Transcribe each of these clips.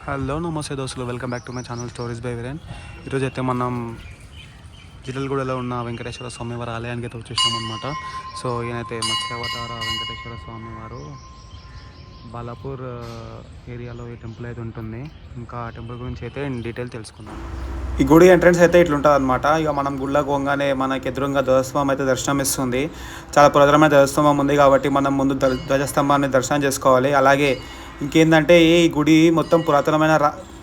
Hello నమస్తే దోస్తులు, welcome back to my channel stories by Viren. ఈరోజు అయితే మనం జిల్లలగూడలో ఉన్న వెంకటేశ్వర స్వామి వారి ఆలయానికి అయితే వచ్చేసాం అనమాట. సో ఈయనైతే మత్స్యావతార వెంకటేశ్వర స్వామి వారు బాలాపూర్ ఏరియాలో ఈ టెంపుల్ అయితే ఉంటుంది. ఇంకా ఆ టెంపుల్ గురించి అయితే ఇన్ డీటెయిల్ తెలుసుకుందాం. ఈ గుడి ఎంట్రన్స్ అయితే ఇట్లుంటుంది అనమాట. ఇక మనం గుడిలోకి పోగానే మనకి ఎదురుగా ధ్వజస్తంభం అయితే దర్శనం ఇస్తుంది. చాలా పురాతనమైన ధ్వజస్తంభం ఉంది కాబట్టి మనం ముందు ధ్వజస్తంభాన్ని దర్శనం చేసుకోవాలి. అలాగే ఇంకేంటంటే ఈ గుడి మొత్తం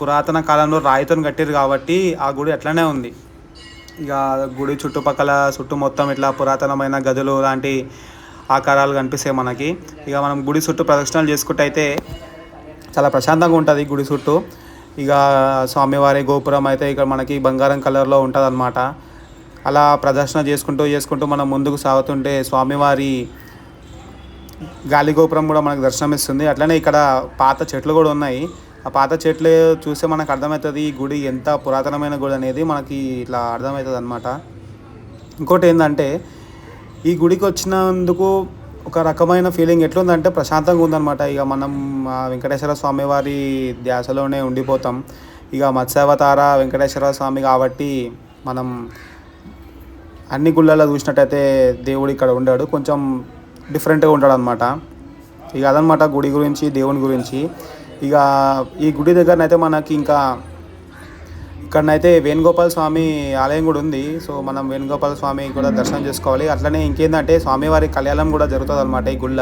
పురాతన కాలంలో రాయితో కట్టారు కాబట్టి ఆ గుడి అట్లనే ఉంది. ఇక గుడి చుట్టూ మొత్తం ఇట్లా పురాతనమైన గదులు లాంటి ఆకారాలు కనిపిస్తాయి మనకి. ఇక మనం గుడి చుట్టూ ప్రదక్షిణలు చేసుకుంటే అయితే చాలా ప్రశాంతంగా ఉంటుంది గుడి చుట్టూ. ఇక స్వామివారి గోపురం అయితే ఇక్కడ మనకి బంగారం కలర్లో ఉంటుంది అన్నమాట. అలా ప్రదర్శన చేసుకుంటూ మనం ముందుకు సాగుతుంటే స్వామివారి గాలి గోపురం కూడా మనకు దర్శనమిస్తుంది. అట్లనే ఇక్కడ పాత చెట్లు కూడా ఉన్నాయి. ఆ పాత చెట్లు చూస్తే మనకు అర్థమవుతుంది ఈ గుడి ఎంత పురాతనమైన గుడి అనేది మనకి ఇట్లా అర్థమవుతుంది అనమాట. ఇంకోటి ఏంటంటే ఈ గుడికి వచ్చినందుకు ఒక రకమైన ఫీలింగ్ ఎట్లుందంటే ప్రశాంతంగా ఉందన్నమాట. ఇక మనం వెంకటేశ్వర స్వామి వారి ధ్యాసలోనే ఉండిపోతాం. ఇక మత్స్యావతార వెంకటేశ్వర స్వామి కాబట్టి మనం అన్ని గుళ్ళల్లో చూసినట్టయితే దేవుడు ఇక్కడ ఉండాడు, కొంచెం డిఫరెంట్గా ఉంటాడు అనమాట. ఇక అదనమాట గుడి గురించి, దేవుని గురించి. ఇక ఈ గుడి దగ్గరనైతే మనకి ఇంకా ఇక్కడనైతే వేణుగోపాల స్వామి ఆలయం కూడా ఉంది. సో మనం వేణుగోపాల స్వామి కూడా దర్శనం చేసుకోవాలి. అట్లనే ఇంకేంటంటే స్వామివారి కళ్యాణం కూడా జరుగుతుంది అనమాట ఈ గుళ్ళ.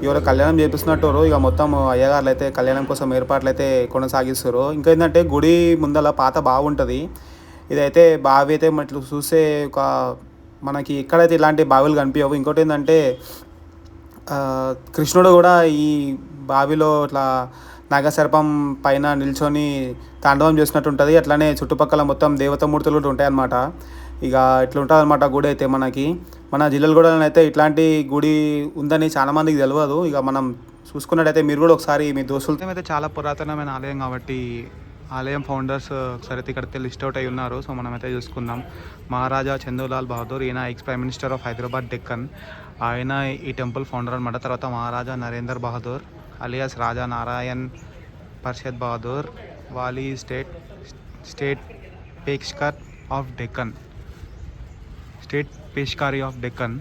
ఎవరు కళ్యాణం చేపిస్తున్నట్టు ఇక మొత్తం అయ్యగారులు అయితే కళ్యాణం కోసం ఏర్పాట్లు అయితే కొనసాగిస్తారు. ఇంకా ఏంటంటే గుడి ముందల పాత బావి ఉంటుంది. ఇదైతే బావి అయితే ఇట్లా చూస్తే ఒక మనకి ఎక్కడైతే ఇలాంటి బావిలు కనిపించవు. ఇంకోటి ఏంటంటే కృష్ణుడు కూడా ఈ బావిలో ఇట్లా నాగసర్పం పైన నిల్చొని తాండవం చేసినట్టు ఉంటుంది. అట్లనే చుట్టుపక్కల మొత్తం దేవతామూర్తులు కూడా ఉంటాయి అన్నమాట. ఇక ఇట్లా ఉంటుంది అనమాట గుడి అయితే మనకి. మన జిల్లలగూడలో అయితే ఇట్లాంటి గుడి ఉందని చాలామందికి తెలియదు. ఇక మనం చూసుకున్నట్టయితే మీరు కూడా ఒకసారి మీ దోస్తులతో అయితే చాలా పురాతనమైన ఆలయం కాబట్టి ఆలయం ఫౌండర్స్ ఒకసారి అయితే ఇక్కడైతే లిస్ట్ అవుట్ అయి ఉన్నారు. సో మనమైతే చూసుకుందాం. మహారాజా చందూలాల్ బహదూర్, ఈయన ex prime minister of Hyderabad Deccan, ఆయన ఈ టెంపుల్ ఫౌండర్ అనమాట. తర్వాత మహారాజా నరేందర్ బహదూర్ అలియాస్ రాజా నారాయణ్ పర్షద్ బహదూర్ వాలి స్టేట్ పేష్కర్ ఆఫ్ డెక్కన్, స్టేట్ పేష్కారి ఆఫ్ డెక్కన్.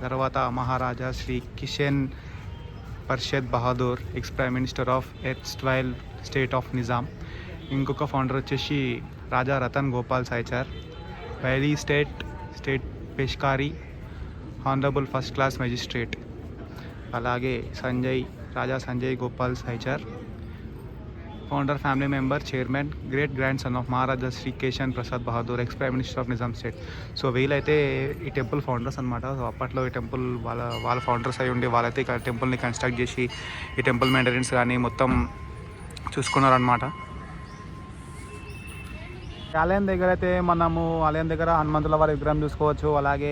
తర్వాత Maharaja Shri Kishan Parshad Bahadur, ex prime minister of erstwhile state of Nizam. ఇంకొక ఫౌండర్ వచ్చేసి రాజా రతన్ గోపాల్ సైచర్, వైలీ స్టేట్ పేష్కారి, హానరబుల్ ఫస్ట్ క్లాస్ మెజిస్ట్రేట్. అలాగే Raja Sanjay Gopal Saicher, founder family member chairman great grand son of Maharaja Shri Keshan Prasad Bahadur, ex prime minister of Nizam state. So వీళ్ళైతే ఈ టెంపుల్ ఫౌండర్స్ అనమాట. సో అప్పట్లో ఈ టెంపుల్ వాళ్ళ ఫౌండర్స్ అయి ఉండి వాళ్ళైతే ఇక్కడ టెంపుల్ని కన్స్ట్రక్ట్ చేసి ఈ టెంపుల్ మెయింటెనెన్స్ కానీ మొత్తం చూసుకున్నారనమాట. ఆలయం దగ్గర అయితే మనము ఆలయం దగ్గర హనుమంతుల వారి విగ్రహం చూసుకోవచ్చు. అలాగే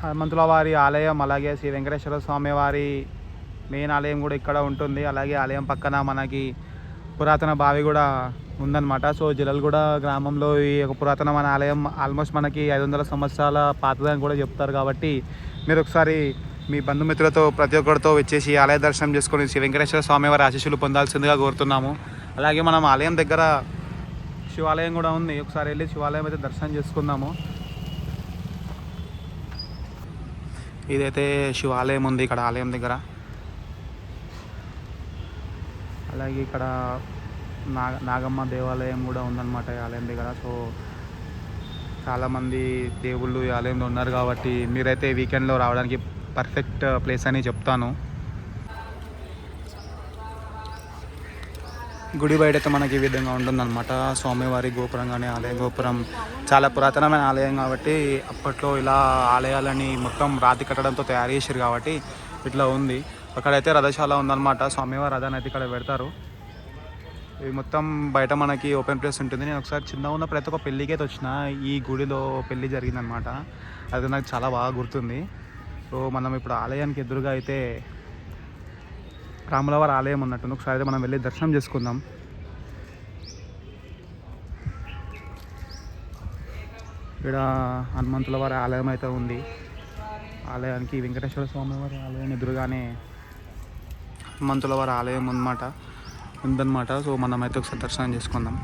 హనుమంతుల వారి ఆలయం, అలాగే శ్రీ వెంకటేశ్వర స్వామి వారి మెయిన్ ఆలయం కూడా ఇక్కడ ఉంటుంది. అలాగే ఆలయం పక్కన మనకి పురాతన బావి కూడా ఉందన్నమాట. సో జిల్లలగూడ గ్రామంలో ఈ ఒక పురాతనమైన ఆలయం ఆల్మోస్ట్ మనకి 500 సంవత్సరాల పాతదని కూడా చెప్తారు. కాబట్టి మీరు ఒకసారి మీ బంధుమిత్రులతో ప్రతి ఒక్కరితో వచ్చేసి ఆలయ దర్శనం చేసుకొని శ్రీ వెంకటేశ్వర స్వామి వారి ఆశీస్సులు పొందాల్సిందిగా కోరుతున్నాము. అలాగే మనం ఆలయం దగ్గర శివాలయం కూడా ఉంది. ఒకసారి వెళ్ళి శివాలయం అయితే దర్శనం చేసుకుందాము. ఇదైతే శివాలయం ఉంది ఇక్కడ ఆలయం దగ్గర. అలాగే ఇక్కడ నాగమ్మ దేవాలయం కూడా ఉందన్నమాట ఈ ఆలయం దగ్గర. సో చాలామంది దేవుళ్ళు ఈ ఆలయంలో ఉన్నారు కాబట్టి మీరైతే వీకెండ్లో రావడానికి పర్ఫెక్ట్ ప్లేస్ అని చెప్తాను. గుడి బయట అయితే మనకి ఈ విధంగా ఉంటుందన్నమాట. స్వామివారి గోపురం కానీ ఆలయ గోపురం చాలా పురాతనమైన ఆలయం కాబట్టి అప్పట్లో ఇలా ఆలయాలని మొత్తం రాతి కట్టడంతో తయారు చేశారు కాబట్టి ఇట్లా ఉంది. అక్కడైతే రథశాల ఉందన్నమాట. స్వామివారి రథాన్ని అయితే ఇక్కడ పెడతారు. ఇది మొత్తం బయట మనకి ఓపెన్ ప్లేస్ ఉంటుంది. నేను ఒకసారి చిన్న ఉన్నప్పుడు అయితే ఒక పెళ్ళికి అయితే వచ్చిన, ఈ గుడిలో పెళ్ళి జరిగిందనమాట. అది నాకు చాలా బాగా గుర్తుంది. సో మనం ఇప్పుడు ఆలయానికి ఎదురుగా అయితే రాములవారి ఆలయం ఉన్నట్టుంది. ఒకసారి అయితే మనం వెళ్ళి దర్శనం చేసుకుందాం. ఇక్కడ హనుమంతుల వారి ఆలయం అయితే ఉంది. ఆలయానికి వెంకటేశ్వర స్వామి వారి ఆలయం ఎదురుగానే హనుమంతుల వారి ఆలయం అన్నమాట. ఉందన్నమాట. సో మనమైతే ఒకసారి దర్శనం చేసుకుందాం.